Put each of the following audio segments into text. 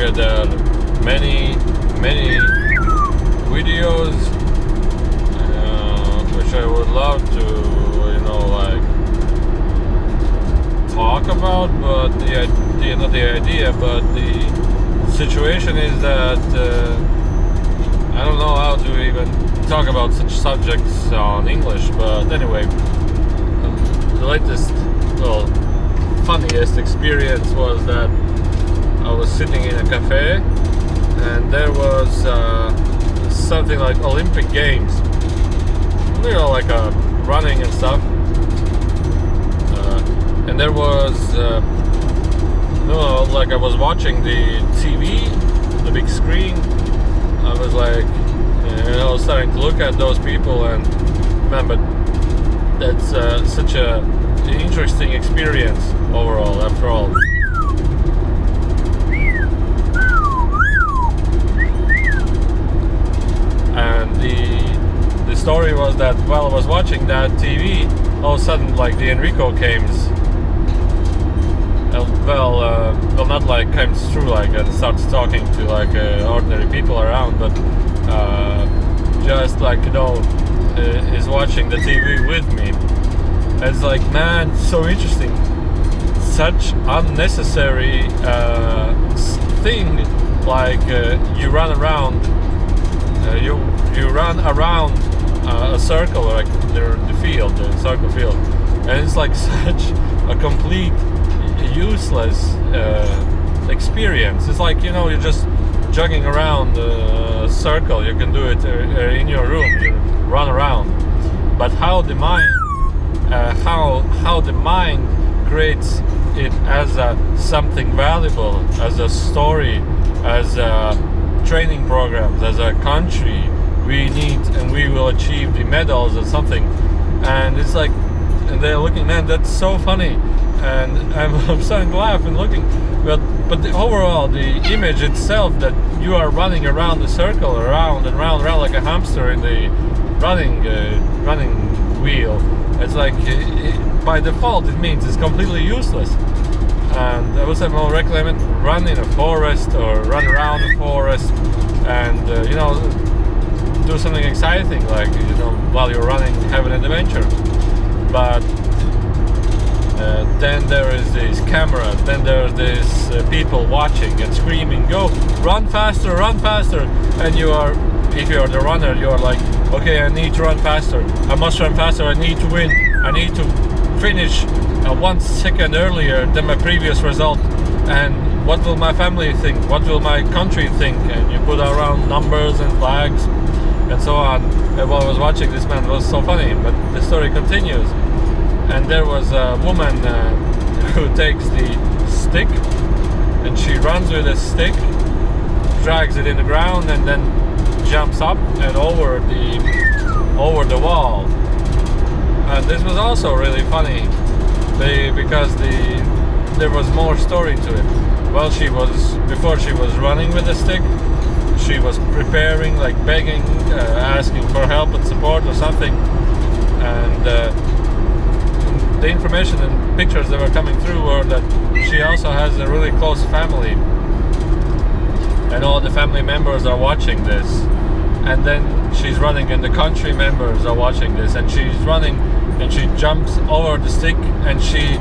together many videos, which I would love to, like talk about, but not the idea, but the situation is that I don't know how to even talk about such subjects on English. But anyway, the latest, funniest experience was that I was sitting in a cafe and there was something like Olympic Games, like running and stuff, and there was like I was watching the TV, the big screen. I was like, starting to look at those people, and man, but that's such a interesting experience overall, after all. And the story was that while I was watching that TV, all of a sudden, like, the Enrico came. Not like comes through like and starts talking to like ordinary people around, but just like is watching the TV with me. It's like, man, so interesting. Such unnecessary thing. Like you run around, you run around a circle, like the field, the circle field, and it's like such a complete useless experience. It's like, you're just jogging around a circle. You can do it in your room. You run around. But how the mind creates it as something valuable, as a story, as training programs, as a country we need and we will achieve the medals or something. And it's like, and they're looking, man, that's so funny. And I'm starting to laugh and looking, but overall, the image itself, that you are running around the circle, around and round like a hamster in the running wheel. It's like, by default, it means it's completely useless. And I would say more recommend run in a forest or run around the forest, and do something exciting, like while you're running, have an adventure. But then there is these cameras, then there's these people watching and screaming, go, run faster, and if you're the runner, you're like, okay, I need to run faster, I must run faster, I need to win, I need to finish 1 second earlier than my previous result, and what will my family think, what will my country think, and you put around numbers and flags and so on. And while I was watching this, man, it was so funny, but the story continues. And there was a woman who takes the stick and she runs with a stick, drags it in the ground, and then jumps up and over the wall. And this was also really funny because there was more story to it. Well, before she was running with the stick, she was preparing, like begging, asking for help and support or something, and the information and pictures that were coming through were that she also has a really close family, and all the family members are watching this. And then she's running and the country members are watching this, and she's running and she jumps over the stick and she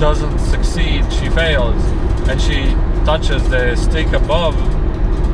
doesn't succeed, she fails, and she touches the stick above,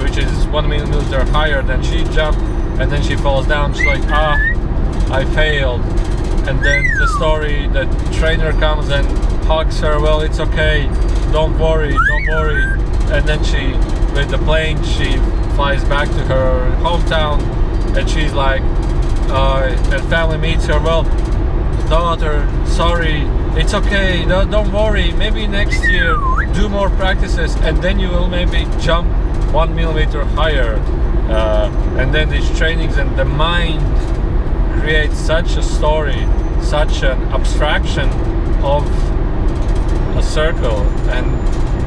which is 1 millimeter higher than she jumped, and then she falls down. She's like, I failed. And then the story, the trainer comes and hugs her, well, it's okay, don't worry. And then with the plane, she flies back to her hometown, and she's like, and family meets her, well, daughter, sorry, it's okay, don't worry, maybe next year, do more practices, and then you will maybe jump 1 millimeter higher. And then these trainings, and the mind creates such a story, such an abstraction of a circle and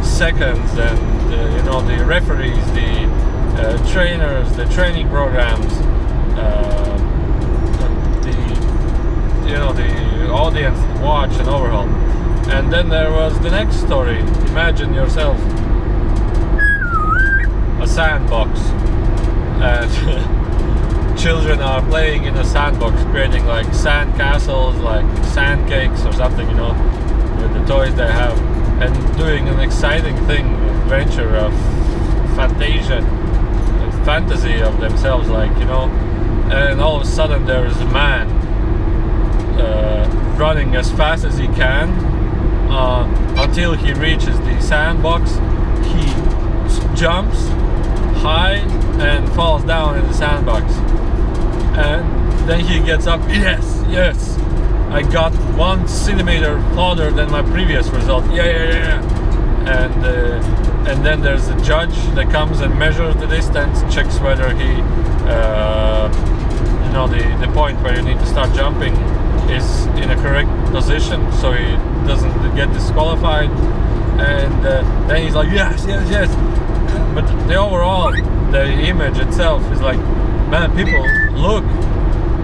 seconds, and the referees, the trainers, the training programs, the audience watch and overhaul. And then there was the next story. Imagine yourself sandbox, and children are playing in a sandbox, creating like sand castles, like sand cakes or something, you know, with the toys they have, and doing an exciting thing, adventure of fantasy of themselves, like, you know. And all of a sudden there is a man running as fast as he can until he reaches the sandbox. He jumps high and falls down in the sandbox, and then he gets up. Yes, I got 1 centimeter farther than my previous result. Yeah. And then there's a judge that comes and measures the distance, checks whether he you know, the point where you need to start jumping is in a correct position, so he doesn't get disqualified. And then he's like, yes. But the overall, the image itself is like, man, people, look,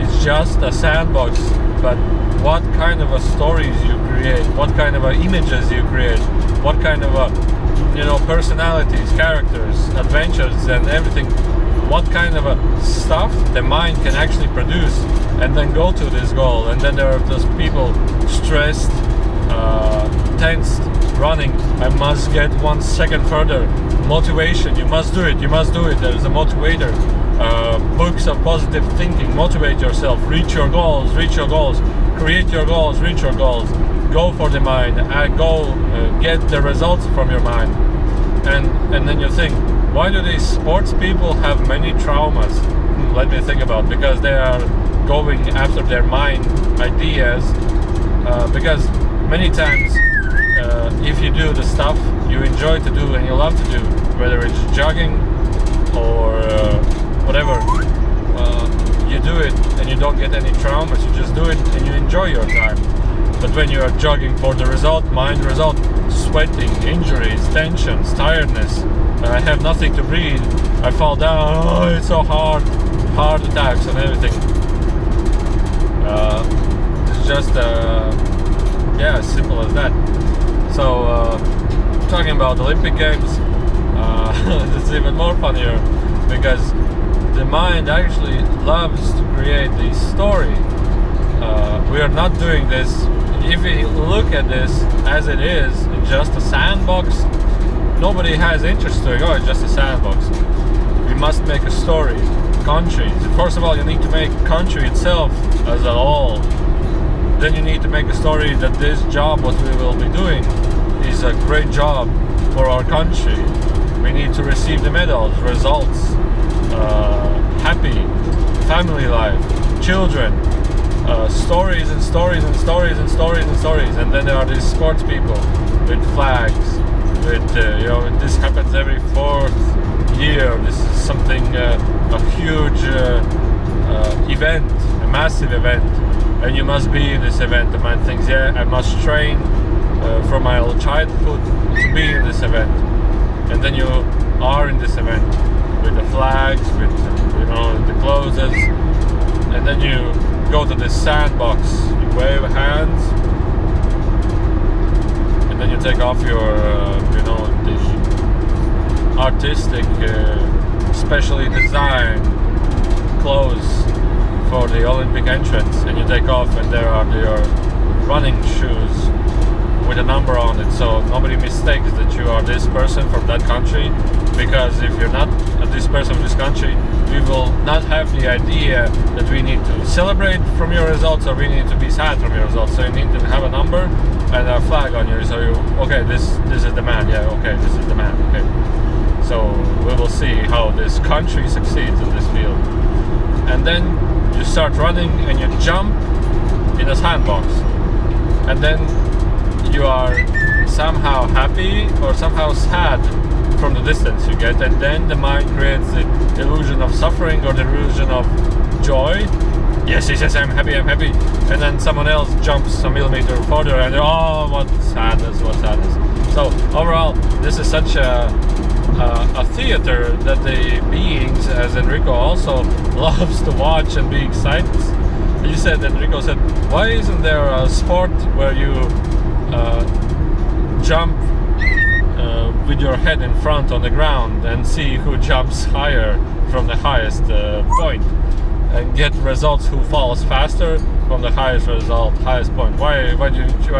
it's just a sandbox, but what kind of stories you create, what kind of images you create, what kind of you know, personalities, characters, adventures, and everything, what kind of stuff the mind can actually produce, and then go to this goal. And then there are those people stressed, tensed, running. I must get 1 second further. Motivation, you must do it. There's a motivator. Books of positive thinking, motivate yourself, reach your goals, create your goals, reach your goals, go for the mind, get the results from your mind. And then you think, why do these sports people have many traumas? Let me think about, because they are going after their mind ideas, because many times if you do the stuff you enjoy to do and you love to do, whether it's jogging or whatever, you do it and you don't get any traumas, you just do it and you enjoy your time. But when you are jogging for the result, mind result, sweating, injuries, tensions, tiredness, I have nothing to breathe, I fall down, oh, it's so hard, heart attacks and everything. It's just yeah, as simple as that. So talking about Olympic Games, it's even more funnier, because the mind actually loves to create the story. We are not doing this. If we look at this as it is, just a sandbox, nobody has interest to it. Oh, it's just a sandbox. We must make a story. Countries. First of all, you need to make country itself as a whole. Then you need to make a story that this job, what we will be doing, is a great job for our country. We need to receive the medals, results, happy, family life, children, stories and stories and stories and stories and stories. And then there are these sports people with flags, with you know, this happens every 4th year. This is something, a huge event, a massive event, and you must be in this event. The man thinks, yeah, I must train from my childhood to be in this event. And then you are in this event with the flags, with, you know, the clothes, and then you go to this sandbox, you wave hands, and then you take off your you know, the artistic specially designed clothes for the Olympic entrance, and you take off, and there are your running shoes with a number on it, so nobody mistakes that you are this person from that country. Because if you're not this person from this country, we will not have the idea that we need to celebrate from your results or we need to be sad from your results. So you need to have a number and a flag on you. So you, okay, this is the man. Yeah, okay, this is the man. Okay. So we will see how this country succeeds in this field. And then you start running and you jump in a sandbox, and then you are somehow happy or somehow sad from the distance you get, and then the mind creates the illusion of suffering or the illusion of joy. Yes, I'm happy, and then someone else jumps a millimeter further and oh, what sadness. So overall, this is such a theater that the beings, as Enrico also loves to watch and be excited. Enrico said, why isn't there a sport where you jump with your head in front on the ground and see who jumps higher from the highest point, and get results who falls faster from the highest point. Why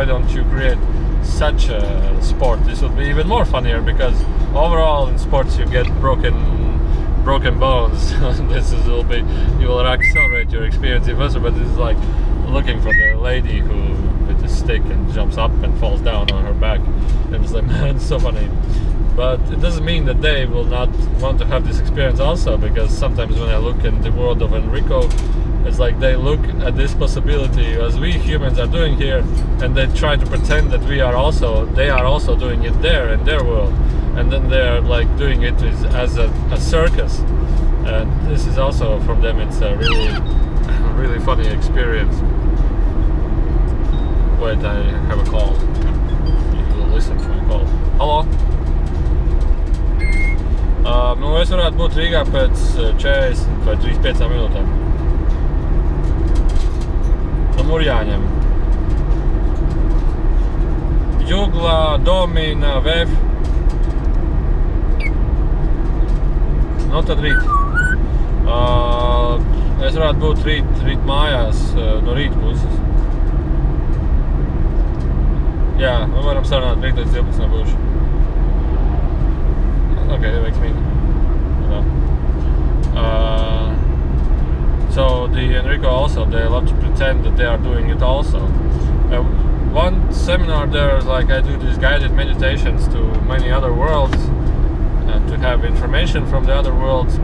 don't you create such a sport? This would be even more funnier, because overall in sports you get broken bones. You will accelerate your experience even further, but it's like looking for the lady who with the stick and jumps up and falls down on her back, and it's like, man, it's so funny. But it doesn't mean that they will not want to have this experience also, because sometimes when I look in the world of Enrico, it's like they look at this possibility as we humans are doing here, and they try to pretend that they are also doing it there in their world, and then they're like doing it as a circus, and this is also from them. It's a really funny experience. Wait, I have a call. You will listen to my call. Hello? Nu es varētu būt Rīgā pēc 40 vai 35 minūtēm. Numur jāņem. Jugla, Domina, Vēf. Nu tad rīt. Es varētu būt rīt mājās no rīta puses. Jā, nu varam sarunāt rīt līdz 12 būšu. Okay, veiksmīgi. So the Enrico also, they love to pretend that they are doing it also. One seminar there, like I do these guided meditations to many other worlds and to have information from the other worlds.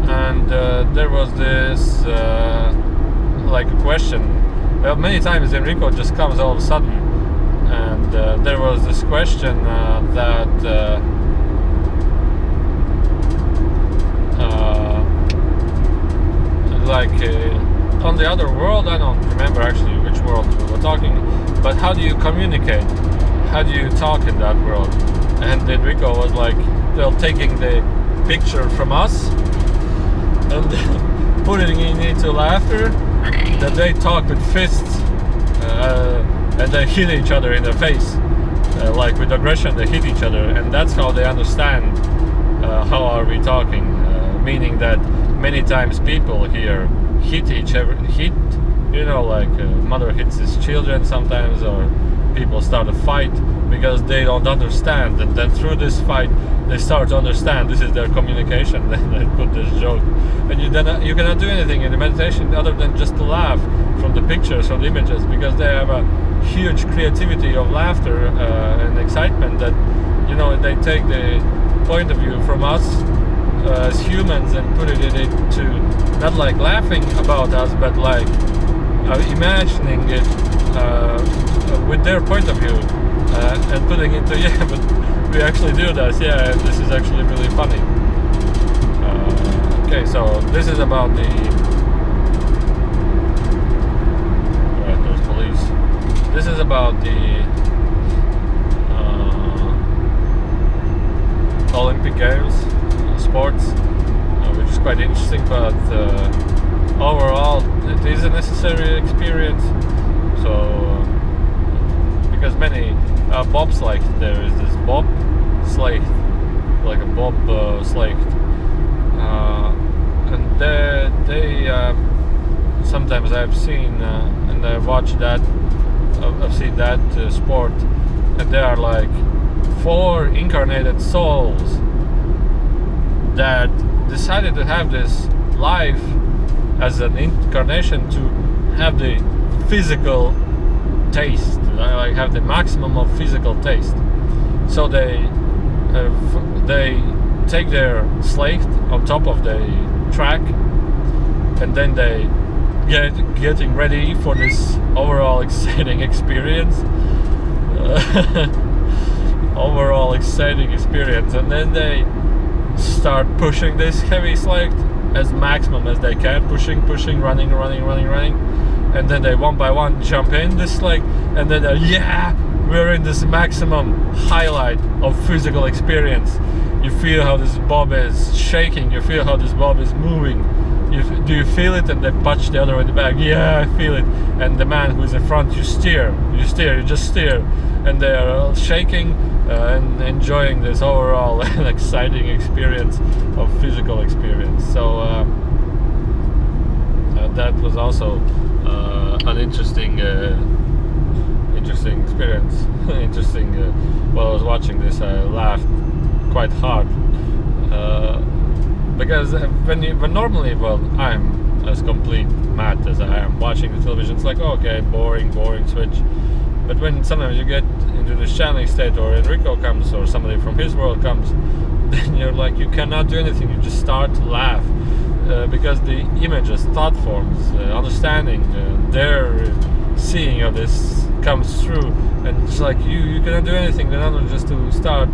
And there was this like a question. Well, many times Enrico just comes all of a sudden, and there was this question that on the other world, I don't remember actually which world we were talking, but how do you communicate? How do you talk in that world? And Enrico was like, well, taking the picture from us and putting it into laughter, that they talk with fists and they hit each other in the face, like with aggression they hit each other, and that's how they understand how are we talking, meaning that many times people here hit each other, like mother hits his children sometimes, or people start a fight because they don't understand, and then through this fight they start to understand. This is their communication. Then they put this joke, and you cannot do anything in the meditation other than just to laugh from the pictures, from the images, because they have a huge creativity of laughter and excitement that, they take the point of view from us as humans and put it into not like laughing about us, but like imagining it with their point of view and putting it into, yeah, but we actually do this, yeah, and this is actually really funny. Okay, so this is about the there's police. This is about the Olympic Games, sports, which is quite interesting, but overall it is a necessary experience. So because many bobsleigh, there is this bobsleigh, like a bob sleigh, and they sometimes I've seen and I've watched that, I've seen that sport, and they are like 4 incarnated souls that decided to have this life as an incarnation to have the physical taste, like have the maximum of physical taste. So they take their sleigh on top of the track, and then they getting ready for this overall exciting experience. And then they start pushing this heavy sleigh as maximum as they can, pushing, running, and then they one by one jump in this sleigh, and then we're in this maximum highlight of physical experience. You feel how this bob is shaking, you feel how this bob is moving. Do you feel it? And they punch the other in the back. Yeah, I feel it. And the man who's in front, you just steer, and they are shaking, and enjoying this overall exciting experience of physical experience. So that was also an interesting experience. Interesting. While I was watching this, I laughed quite hard because when normally, well, I'm as complete mad as I am watching the television. It's like, oh, okay, boring, switch. But when sometimes you get into this channeling state, or Enrico comes, or somebody from his world comes, then you're like, you cannot do anything. You just start to laugh because the images, thought forms, understanding, their seeing of this comes through, and it's like you cannot do anything then other than just to start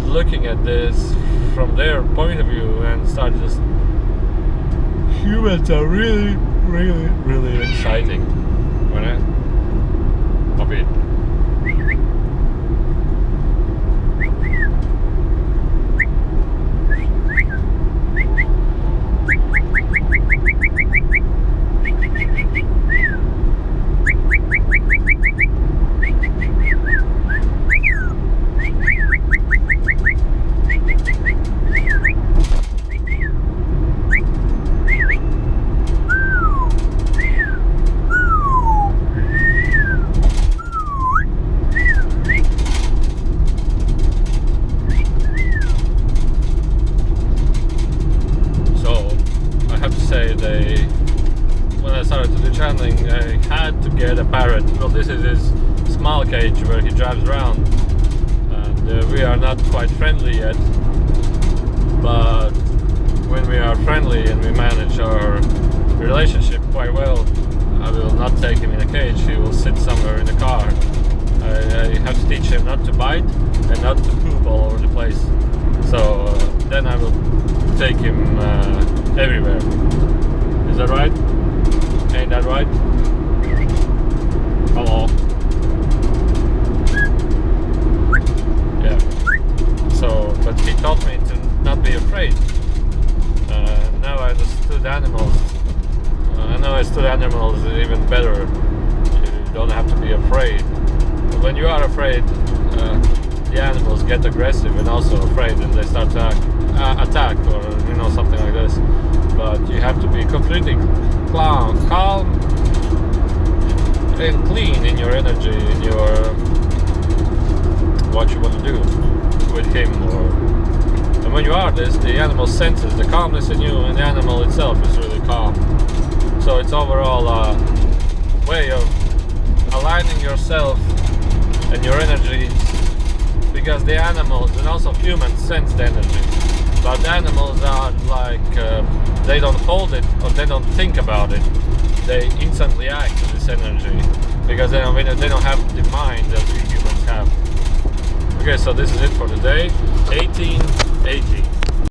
looking at this from their point of view and start just. Humans are really, really, really exciting. Right? A bit. When I started to do channeling, I had to get a parrot. Well, this is his small cage where he drives around, and we are not quite friendly yet, but when we are friendly and we manage our relationship quite well, I will not take him in a cage. He will sit somewhere in the car. I have to teach him not to bite and not to poop all over the place, so then I will take him everywhere. Is that right? Ain't that right? Hello. Yeah. So, but he taught me to not be afraid. Now I understood animals. I know I understood animals even better. You don't have to be afraid. But when you are afraid, the animals get aggressive and also afraid, and they start to attack or something like this. But you have to be completely calm and clean in your energy, in your what you want to do with him. And when you are this, the animal senses the calmness in you, and the animal itself is really calm. So it's overall a way of aligning yourself and your energies, because the animals and also humans sense the energy. But the animals are like, they don't hold it or they don't think about it. They instantly act to this energy because they don't have the mind that we humans have. Okay, so this is it for today. 1880.